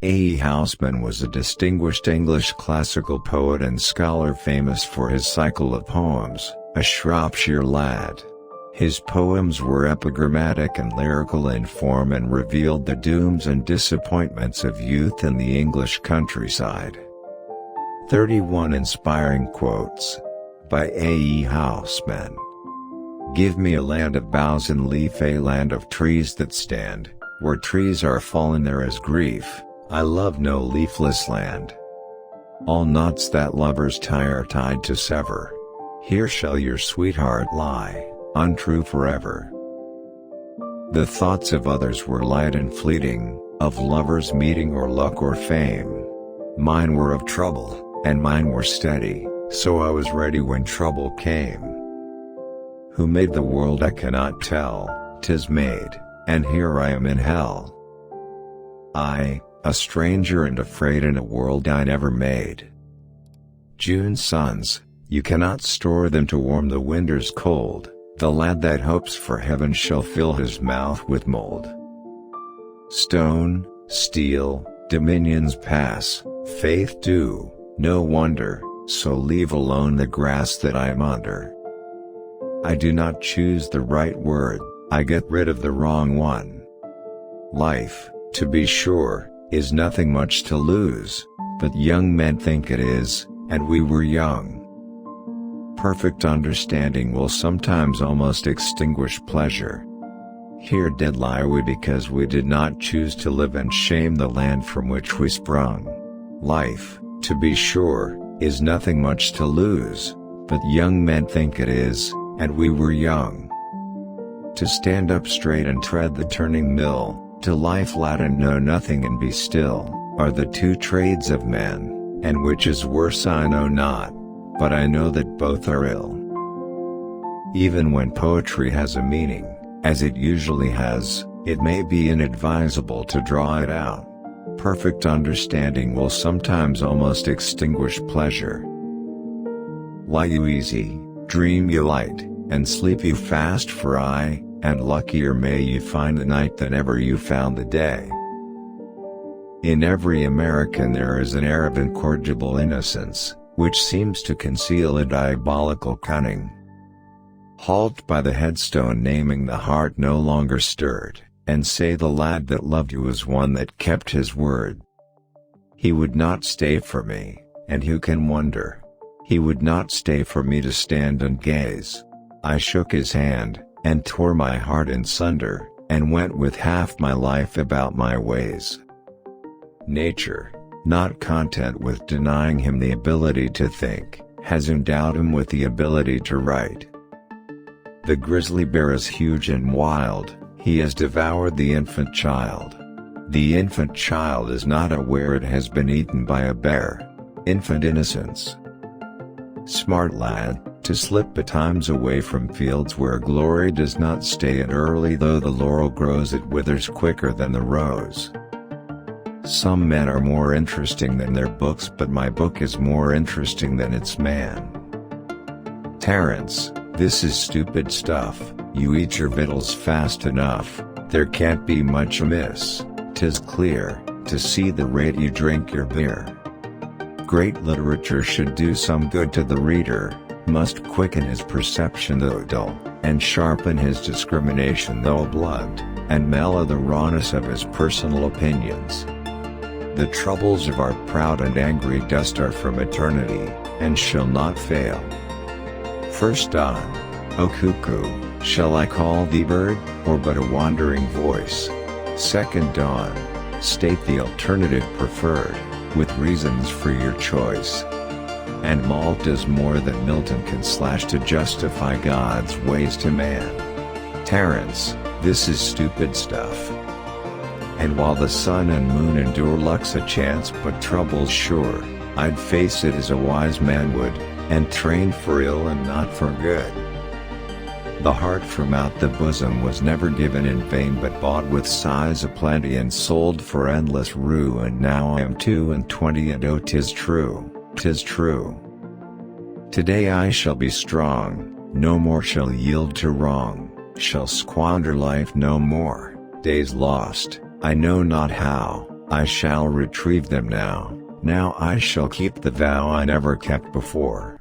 Housman was a distinguished English classical poet and scholar famous for his cycle of poems, A Shropshire Lad. His poems were epigrammatic and lyrical in form and revealed the dooms and disappointments of youth in the English countryside. 31 Inspiring Quotes by Housman. Give me a land of boughs and leaf, a land of trees that stand. Where trees are fallen there is grief. I love no leafless land. All knots that lovers tie are tied to sever. Here shall your sweetheart lie, untrue forever. The thoughts of others were light and fleeting, of lovers meeting or luck or fame. Mine were of trouble, and mine were steady, so I was ready when trouble came. Who made the world I cannot tell, 'tis made, and here I am in hell. I, a stranger and afraid in a world I never made. June suns, you cannot store them to warm the winter's cold. The lad that hopes for heaven shall fill his mouth with mold. Stone, steel, dominions pass, faith do, no wonder, so leave alone the grass that I am under. I do not choose the right word, I get rid of the wrong one. Life, to be sure, is nothing much to lose, but young men think it is, and we were young. Perfect understanding will sometimes almost extinguish pleasure. Here dead lie we because we did not choose to live and shame the land from which we sprung. Life, to be sure, is nothing much to lose, but young men think it is, and we were young. To stand up straight and tread the turning mill, to lie flat and know nothing and be still, are the two trades of men, and which is worse I know not, but I know that both are ill. Even when poetry has a meaning, as it usually has, it may be inadvisable to draw it out. Perfect understanding will sometimes almost extinguish pleasure. Lie you easy, dream you light, and sleep you fast, for aye, and luckier may you find the night than ever you found the day. In every American there is an air of incorrigible innocence, which seems to conceal a diabolical cunning. Halt by the headstone naming the heart no longer stirred, and say the lad that loved you was one that kept his word. He would not stay for me, and who can wonder? He would not stay for me to stand and gaze. I shook his hand, and tore my heart in sunder, and went with half my life about my ways. Nature, not content with denying him the ability to think, has endowed him with the ability to write. The grizzly bear is huge and wild, he has devoured the infant child. The infant child is not aware it has been eaten by a bear. Infant innocence. Smart lad, to slip betimes away from fields where glory does not stay, and early though the laurel grows it withers quicker than the rose. Some men are more interesting than their books, but my book is more interesting than its man. Terence, this is stupid stuff, you eat your victuals fast enough, there can't be much amiss, 'tis clear, to see the rate you drink your beer. Great literature should do some good to the reader, must quicken his perception though dull, and sharpen his discrimination though blunt, and mellow the rawness of his personal opinions. The troubles of our proud and angry dust are from eternity, and shall not fail. First dawn, O cuckoo, shall I call thee bird, or but a wandering voice? Second dawn, state the alternative preferred, with reasons for your choice. And malt is more than Milton can slash to justify God's ways to man. Terence, this is stupid stuff. And while the sun and moon endure luck's a chance but trouble's sure, I'd face it as a wise man would, and train for ill and not for good. The heart from out the bosom was never given in vain but bought with sighs aplenty and sold for endless rue, and now I am 22 and oh 'tis true, 'tis true. Today I shall be strong, no more shall yield to wrong, shall squander life no more, days lost, I know not how, I shall retrieve them now. Now I shall keep the vow I never kept before.